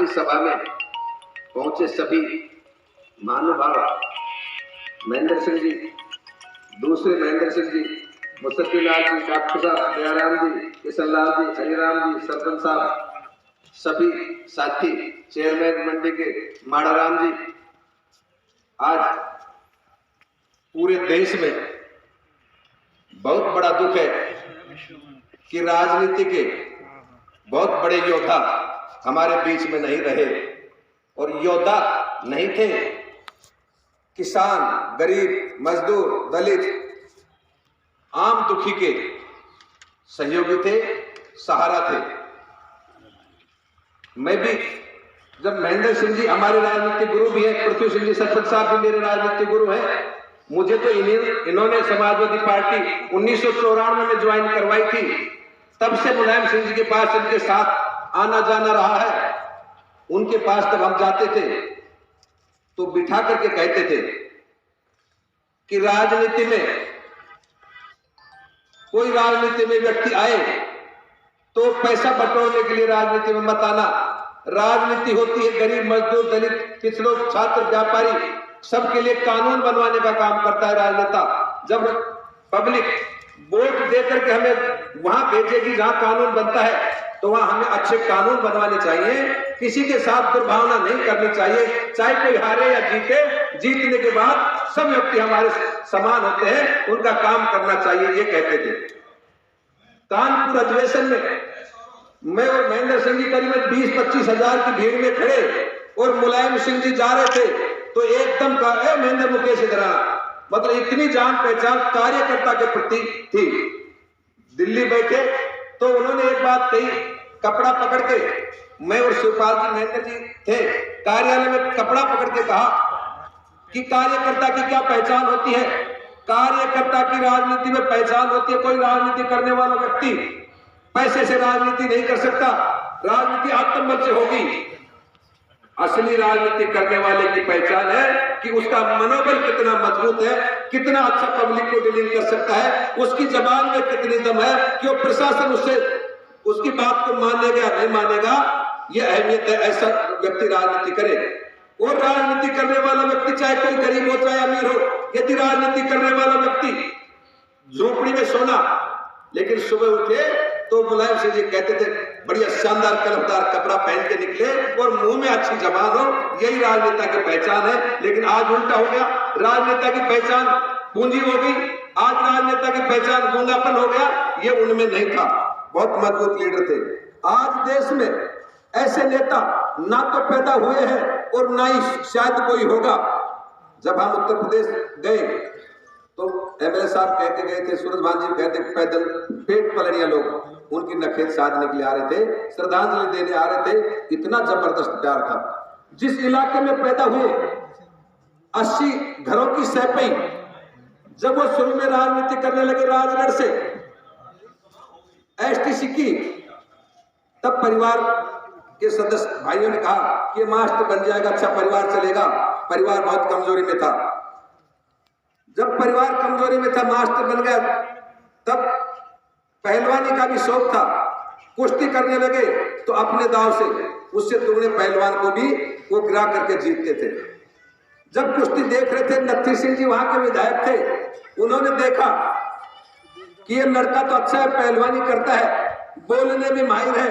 सभा में पहुंचे सभी महानुभाव, महेंद्र सिंह जी, दूसरे महेंद्र सिंह जी, मुसद्दीलाल जी, डॉक्टर साहब, दयाराम जी, किशन लाल जी, हरिराम जी, सरपंच साहब, सभी साथी, चेयरमैन मंडी के माड़ाराम जी, आज पूरे देश में बहुत बड़ा दुख है कि राजनीति के बहुत बड़े योद्धा हमारे बीच में नहीं रहे। और योद्धा नहीं थे, किसान, गरीब, मजदूर, दलित, आम दुखी के सहयोगी थे, सहारा थे। मैं भी, जब महेंद्र सिंह जी हमारे राजनीतिक गुरु भी हैं, पृथ्वी सिंह जी सरपंच साहब भी मेरे राजनीतिक गुरु हैं, मुझे तो इन्होंने समाजवादी पार्टी 1994 में ज्वाइन करवाई थी, तब से मुलायम सिंह जी के पास इनके साथ आना जाना रहा है। उनके पास तब हम जाते थे तो बिठा करके कहते थे कि राजनीति में, कोई राजनीति में व्यक्ति आए तो पैसा बटोरने के लिए राजनीति में मत आना। राजनीति होती है गरीब, मजदूर, दलित, पिछड़ों, छात्र, व्यापारी, सबके लिए कानून बनवाने का काम करता है राजनेता। जब पब्लिक वोट देकर के हमें वहां भेजेगी जहां कानून बनता है, तो वहां हमें अच्छे कानून बनवाने चाहिए, किसी के साथ दुर्भावना नहीं करनी चाहिए। चाहे कोई हारे या जीते, जीतने के बाद सब व्यक्ति हमारे समान होते हैं, उनका काम करना चाहिए, ये कहते थे। कानपुर अधिवेशन में मैं और महेंद्र सिंह जी करीब 20-25 हजार की भीड़ में खड़े और मुलायम सिंह जी जा रहे थे तो एकदम कहा, महेंद्र मुकेश इधर आ। मतलब इतनी जान पहचान कार्यकर्ता के प्रति थी। दिल्ली बैठे तो उन्होंने एक बात कही, कपड़ा पकड़ के, मैं और शिवपाल जी महेंद्र जी थे कार्यालय में, कपड़ा पकड़ के कहा कि कार्यकर्ता की क्या पहचान होती है। कार्यकर्ता की राजनीति में पहचान होती है, कोई राजनीति करने वाला व्यक्ति पैसे से राजनीति नहीं कर सकता, राजनीति आत्मबल से होगी। असली राजनीति करने वाले की पहचान है कि उसका मनोबल कितना मजबूत है, कितना अच्छा पब्लिक को डीलिंग कर सकता है, उसकी जबान में कितनी दम है कि वो प्रशासन उससे उसकी बात को मानेगा या नहीं मानेगा, ये अहमियत है। ऐसा व्यक्ति राजनीति करे। और राजनीति करने वाला व्यक्ति चाहे कोई गरीब हो चाहे अमीर हो, यदि राजनीति करने वाला व्यक्ति झोपड़ी में सोना, लेकिन सुबह उठे तो मुलायम सिंह जी कहते थे बढ़िया शानदार कलमदार कपड़ा पहन के निकले और मुंह में अच्छी जबान हो, यही राजनेता की पहचान है। लेकिन आज उल्टा हो गया, राजनेता की पहचान पूंजी हो गई, आज राजनेता की पहचान गूंगापन हो गया। ये उनमें नहीं था, बहुत मजबूत लीडर थे। आज देश में ऐसे नेता ना तो पैदा हुए हैं और ना ही शायद कोई होगा। जब हम उत्तर प्रदेश गए तो एमएलए साहब कह के गए थे, सूरज भान जी कहते पैदल पेट पलड़िया लोग उनकी नखेत साधने के लिए आ रहे थे, श्रद्धांजलि देने आ रहे थे। इतना जबरदस्त प्यार था। जिस इलाके में पैदा हुए 80 घरों की सैपई, जब वो शुरू में राजनीति करने लगे राजगढ़ से एसटीसी की, तब परिवार के सदस्य भाइयों ने कहा कि मास्टर बन जाएगा, अच्छा परिवार चलेगा। परिवार बहुत कमजोरी में था। जब परिवार कमजोरी में था, मास्टर बन गया, तब पहलवानी का भी शौक था। कुश्ती करने लगे तो अपने दांव से उससे दुगने पहलवान को भी वो गिरा करके जीतते थे। जब कुश्ती देख रहे थे, नत्थी सिंह जी वहां के विधायक थे, उन्होंने देखा कि ये लड़का तो अच्छा है, पहलवानी करता है, बोलने में माहिर है,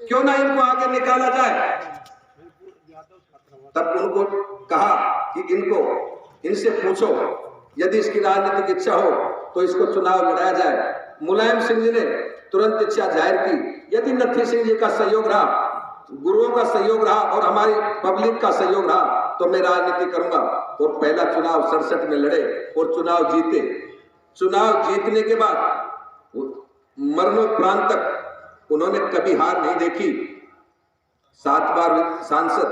क्यों ना इनको आगे निकाला जाए। तब उनको कहा कि इनसे पूछो, यदि इसकी राजनीतिक इच्छा हो तो इसको चुनाव लड़ाया जाए। मुलायम सिंह जी ने तुरंत इच्छा जाहिर की। यदि नत्थी सिंह जी का सहयोग रहा, गुरुओं का सहयोग रहा और हमारी पब्लिक का सहयोग रहा तो मैं राजनीति करूंगा। और पहला चुनाव 67 में लड़े और चुनाव जीते। चुनाव जीतने के बाद मरणोपरांत तक उन्होंने कभी हार नहीं देखी। 7 बार सांसद,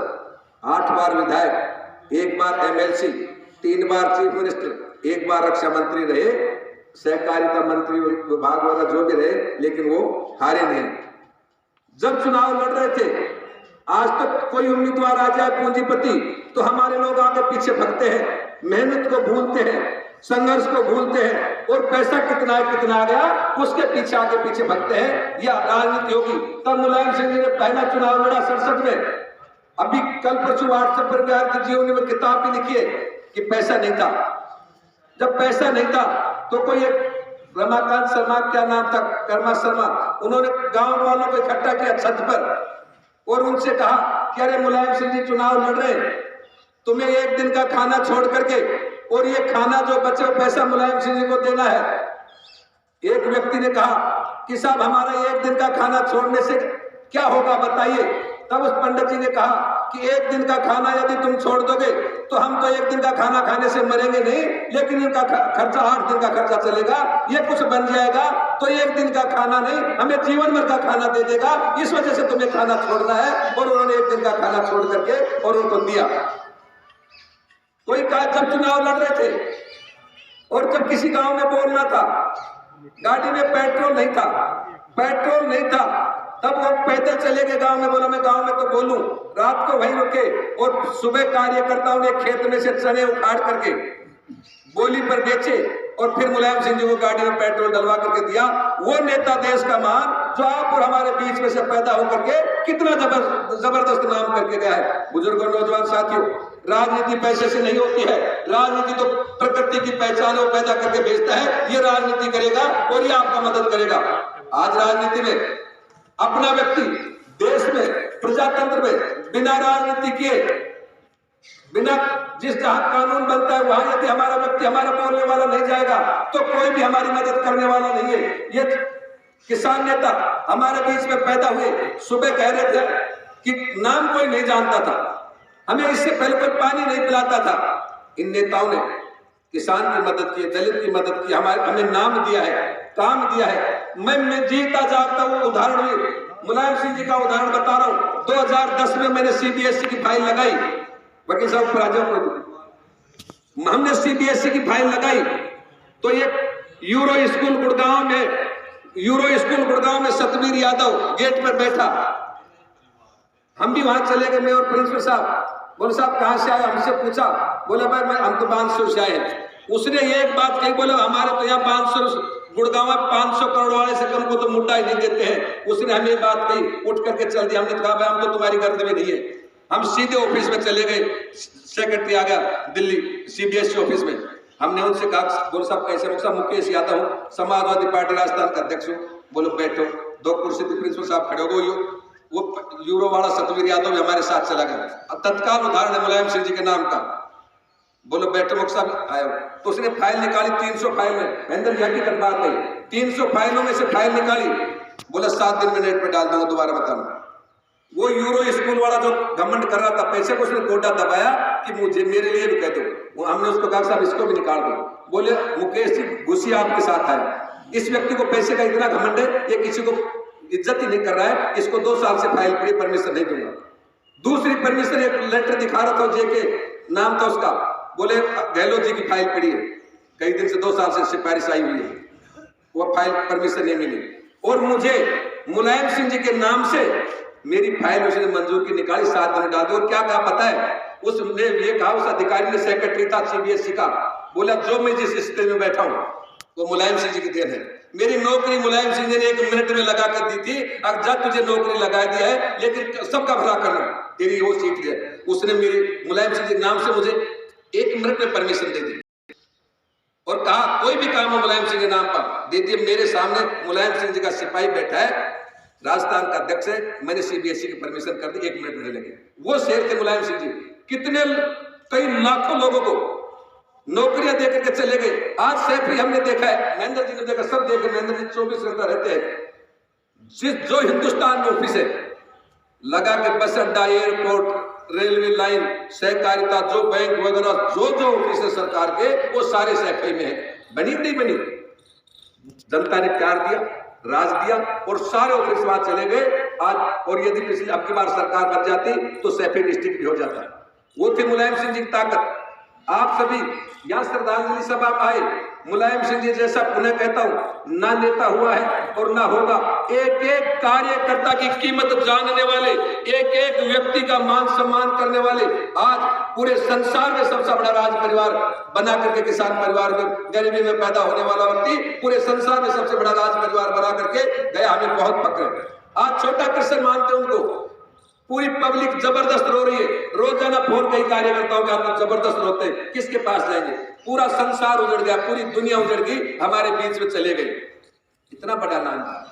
8 बार विधायक, 1 बार एमएलसी, 3 बार चीफ मिनिस्टर, 1 बार रक्षा मंत्री रहे, सहकारिता मंत्री विभाग वाला जो भी रहे, लेकिन वो हारे नहीं। जब चुनाव लड़ रहे थे, आज तक कोई उम्मीदवार आ जाए पूंजीपति तो हमारे लोग आगे पीछे भगते हैं, मेहनत को भूलते हैं, संघर्ष को भूलते हैं और पैसा कितना है कितना आ गया उसके पीछे आगे पीछे भगते हैं, यह राजनीति होगी। तब मुलायम सिंह जी ने पहला चुनाव लड़ा 67 में। अभी कल परसों व्हाट्सएप पर बिहार की जीवनी में किताब भी लिखी है कि पैसा नहीं था। जब पैसा नहीं था तो कोई एक रमाकांत शर्मा, क्या नाम था, कर्मा शर्मा, उन्होंने गांव वालों को इकट्ठा किया छत पर और उनसे कहा कि अरे मुलायम सिंह जी चुनाव लड़ रहे हैं, तुम्हें एक दिन का खाना छोड़ करके और ये खाना जो बचे पैसा मुलायम सिंह जी को देना है। एक व्यक्ति ने कहा कि साहब हमारा एक दिन का खाना छोड़ने से क्या होगा बताइए। तब उस पंडित जी ने कहा कि एक दिन का खाना यदि तुम छोड़ दोगे तो हम तो एक दिन का खाना खाने से मरेंगे नहीं, लेकिन इनका खर्चा 8 दिन का खर्चा चलेगा, ये कुछ बन जाएगा तो एक दिन का खाना नहीं हमें जीवन भर का खाना दे देगा, इस वजह से तुम्हें खाना छोड़ना है। और उन्होंने एक दिन का खाना छोड़ करके और उनको दिया। कोई कहा जब चुनाव लड़ रहे थे और जब किसी गांव में बोलना था, गाड़ी में पेट्रोल नहीं था, तब वो पैदल चले गए गांव में, बोला मैं गांव में तो बोलूं, रात को वहीं रुके और सुबह कार्यकर्ताओं ने खेत में से चने उखाड़ करके बोली पर बेचे और फिर मुलायम सिंह जी को गाड़ी में पेट्रोल डलवा करके दिया। वो नेता देश का महान जो आप और हमारे बीच में से पैदा होकर के कितना जबरदस्त नाम करके गया है। बुजुर्गों, नौजवान साथियों, राजनीति पैसे से नहीं होती है, राजनीति तो प्रकृति की पहचान वो पैदा करके भेजता है। ये राजनीति करेगा और ये आपका मदद करेगा। आज राजनीति में अपना व्यक्ति देश में प्रजातंत्र में बिना राजनीति किए, बिना जिस जहां कानून बनता है वहां यदि हमारा व्यक्ति, हमारा बोलने वाला नहीं जाएगा तो कोई भी हमारी मदद करने वाला नहीं है। ये किसान नेता हमारे बीच में पैदा हुए, सुबह कह रहे थे कि नाम कोई नहीं जानता था, हमें इससे पहले कोई पानी नहीं पिलाता था। इन नेताओं ने किसान की मदद की, दलित की मदद की, हमें नाम दिया है, काम दिया है। मैं जीता जागता हूं उदाहरण हुई, मुलायम सिंह जी का उदाहरण बता रहा हूं। 2010 में मैंने सीबीएसई की फाइल लगाई, वकील साहब हमने सीबीएसई की फाइल लगाई तो ये यूरो स्कूल गुड़गांव में सतबीर यादव गेट पर बैठा। हम भी वहां चले गए, मैं और प्रिंसिपल साहब। बोले साहब कहां से आए, हमसे पूछा, बोला भाई हम तो 500 से आए हैं। उसने एक बात कही, बोला हमारे तो यहाँ 500 गुड़गांव में 500 करोड़ वाले से कम को तो मुद्दा ही नहीं देते हैं। उसने हमें बात कही, उठ करके चल दिया। हमने कहा भाई हम तो तुम्हारी गर्द में नहीं है। हम सीधे ऑफिस में चले गए, सेक्रेटरी आ गया दिल्ली सीबीएसई ऑफिस में। हमने उनसे कहा बोले साहब कैसे हो? साहब मुकेश यादव हूँ, समाजवादी पार्टी राजस्थान का अध्यक्ष हूँ। बोलो बैठो। 2 कुर्सी थी, प्रिंसिपल साहब खड़े हो गए। वो यूरो वाला सतवीर यादव भी हमारे साथ चला गया। तत्काल उदाहरण है मुलायम सिंह जी के नाम का। बोलो बैठो मुख साहब आए। तो उसने फाइल निकाली, 300 फाइल में, महेंद्र जी हकीकत बात नहीं, 300 फाइलों में से फाइल निकाली। बोला 7 दिन में नेट पे डाल दूंगा, दोबारा बताना। वो यूरो स्कूल वाला जो घमंड कर रहा था पैसे को, उसने गोटा दबाया कि मुझे मेरे लिए भी कह दो। वो हमने उसको कहा साहब इसको भी निकाल दो। बोले मुकेश जी घुसी आपके साथ है, इस व्यक्ति को पैसे का इतना घमंड है, ये किसी को इज्जत ही नहीं कर रहा है, इसको 2 साल से फाइल पड़ी, परमिशन नहीं दूंगा। दूसरी परमिशन एक लेटर दिखा रहा था, जे के नाम था उसका। बोले गहलोत जी की फाइल पड़ी है, कई दिन से 2 साल से सिफारिश आई हुई है, वो फाइल परमिशन नहीं मिली। और मुझे मुलायम सिंह जी के नाम से मेरी फाइल उसने मंजूर की निकाली, 7 दिन डाल दी। और क्या कहा पता है उसने? ये कहा उस अधिकारी ने, सेक्रेटरी था सीबीएसई का, बोला जो मैं जिस स्टेज में बैठा हूं वो मुलायम सिंह जी की देन है। मेरी नौकरी मुलायम सिंह जी ने 1 मिनट में लगा कर दी थी। अब जब तुझे नौकरी लगा दी है, लेकिन सबका भला करना, तेरी वो सीट है। उसने मेरी मुलायम सिंह जी नाम से मुझे 1 मिनट में परमिशन दे दी और कहा कोई भी काम हो मुलायम सिंह के नाम पर दे दिए। मेरे सामने मुलायम सिंह जी का सिपाही बैठा है, राजस्थान का अध्यक्ष है, मैंने सीबीएसई की परमिशन कर दी, 1 मिनट में लगे। वो शेर थे मुलायम सिंह जी। कितने कई लाखों लोगों को नौकरियां देकर के चले गए। आज सैफी हमने देखा है, महेंद्र जी ने देखा, सब देखे। महेंद्र जी 24 घंटा रहते हैं। जो हिंदुस्तान में ऑफिस है लगा के, बस अड्डा, एयरपोर्ट, रेलवे लाइन, सहकारिता, जो बैंक वगैरह जो ऑफिस है सरकार के, वो सारे सैफी में है। बनी नहीं बनी, जनता ने प्यार दिया, राज दिया और सारे ऑफिस वहां चले गए। आज और यदि पिछली अब की बार सरकार बन जाती तो सैफी डिस्ट्रिक्ट भी हो जाता। वो थे मुलायम सिंह जी की ताकत। आप सभी यहाँ श्रद्धांजलि सभा आए, मुलायम सिंह जी जैसा पुनः कहता हूं ना नेता हुआ है और ना होगा। एक एक कार्यकर्ता की कीमत जानने वाले, एक एक व्यक्ति का मान सम्मान करने वाले आज पूरे संसार में सबसे बड़ा राज परिवार बना करके, किसान परिवार में गरीबी में पैदा होने वाला व्यक्ति पूरे संसार में सबसे बड़ा राज परिवार बना करके गया, हमें बहुत फक्र है। आज छोटा कृष्ण मानते उनको, पूरी पब्लिक जबरदस्त रो रही है, रोजाना फोन कई कार्यकर्ताओं का आप जबरदस्त रोते हैं, किसके पास जाएंगे? पूरा संसार उजड़ गया, पूरी दुनिया उजड़ गई, हमारे बीच में चले गए। इतना बड़ा नाम था।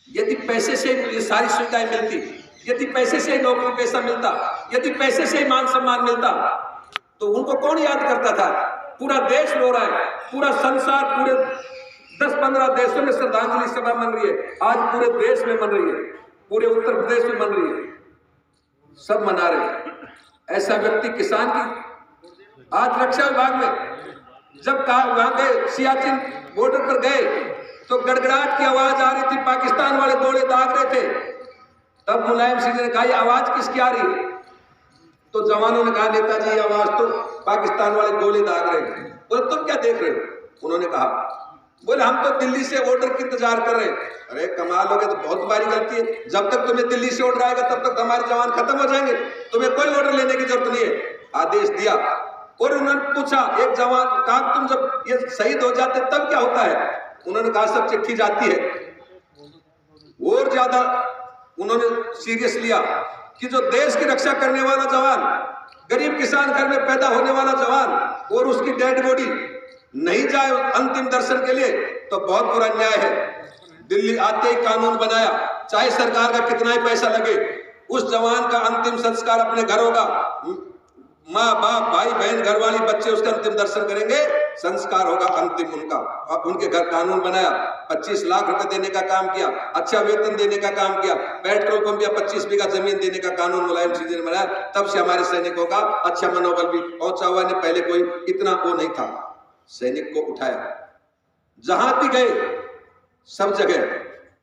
यदि पैसे से ये सारी सुविधाएं मिलती, यदि पैसे से नौकरी पैसा मिलता, यदि पैसे से मान सम्मान मिलता, तो उनको कौन याद करता था? पूरा देश रो रहा है, पूरा संसार, पूरे 10-15 देशों में श्रद्धांजलि सभा मन रही है, आज पूरे देश में मन रही है, पूरे उत्तर प्रदेश में मन रही है, सब मना रहे हैं। ऐसा व्यक्ति किसान की आज रक्षा विभाग में जब वहां गए, सियाचिन बॉर्डर पर गए, तो गड़गड़ाहट की आवाज आ रही थी, पाकिस्तान वाले गोले दाग रहे थे। तब मुलायम सिंह जी ने कहा, ये आवाज किसकी आ रही है? तो जवानों ने कहा, नेताजी ये आवाज तो पाकिस्तान वाले गोले दाग रहे हैं। बोले तुम क्या देख रहे हो? उन्होंने कहा, बोले हम तो दिल्ली से ऑर्डर की इंतजार कर रहे हैं। अरे कमाल हो गया, तो बहुत बड़ी गलती है। जब तक तुम्हें दिल्ली से ऑर्डर आएगा तब तक हमारे जवान खत्म हो जाएंगे, तुम्हें कोई ऑर्डर लेने की जरूरत नहीं है। आदेश दिया और उन्होंने पूछा, एक जवान कहा, तुम जब ये शहीद हो जाते तब क्या होता है? उन्होंने कहा, सब चिट्ठी जाती है। और ज्यादा उन्होंने सीरियस लिया कि जो देश की रक्षा करने वाला जवान, गरीब किसान घर में पैदा होने वाला जवान, और उसकी डेड बॉडी नहीं जाए अंतिम दर्शन के लिए तो बहुत बुरा अन्याय है। दिल्ली आते ही कानून बनाया, चाहे सरकार का कितना ही पैसा लगे, उस जवान का अंतिम संस्कार अपने घर होगा। माँ बाप भाई बहन घरवाली बच्चे उसका अंतिम दर्शन करेंगे, संस्कार होगा अंतिम उनका। अब उनके घर कानून बनाया, 25 लाख रुपए देने का काम किया, अच्छा वेतन देने का काम किया, पेट्रोल पंप या 25 बीघा जमीन देने का कानून मुलायम सिंह जी ने बनाया। तब से हमारे सैनिकों का अच्छा मनोबल भी पहुंचा हुआ है। पहले कोई इतना वो नहीं था, सैनिक को उठाया, जहां भी गए सब जगह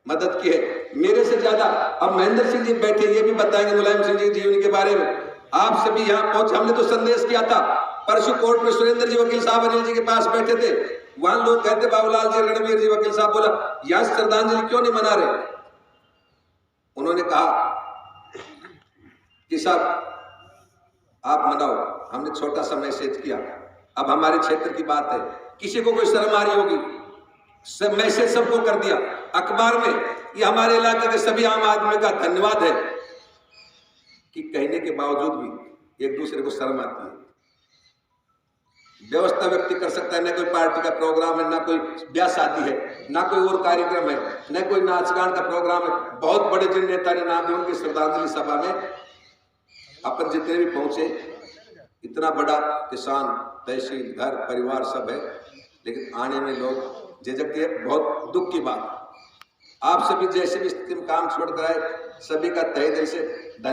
मदद की है। मेरे से ज्यादा अब महेंद्र सिंह जी बैठे, ये भी बताएंगे मुलायम सिंह जी जीवन के बारे में। आप सभी यहाँ पहुंचे, हमने तो संदेश किया था परसों कोर्ट में, सुरेंद्र जी वकील साहब अनिल जी के पास बैठे थे, वहां लोग कहते बाबूलाल जी रणवीर जी वकील साहब, बोला यहाँ श्रद्धांजलि क्यों नहीं मना रहे? उन्होंने कहा कि साहब आप मनाओ, हमने छोटा सा मैसेज किया, अब हमारे क्षेत्र की बात है, किसी को कोई शर्म आ रही होगी, सब मैसेज सबको कर दिया अखबार में। ये हमारे इलाके के सभी आम आदमी का धन्यवाद है कि कहने के बावजूद भी एक दूसरे को शर्म आती है। व्यवस्था व्यक्ति कर सकता है, न कोई पार्टी का प्रोग्राम है, ना कोई ब्याह शादी है, ना कोई और कार्यक्रम है, न कोई नाच गान का प्रोग्राम है। बहुत बड़े जिन नेता ने नाम दिया, उनकी श्रद्धांजलि सभा में अपन जितने भी पहुंचे, इतना बड़ा किसान तहसील घर परिवार सब है, लेकिन आने में लोग झिझकते हैं। बहुत दुख की बात। आप सभी जैसे भी स्थिति में काम छोड़ कर आए, सभी का तहे दिल से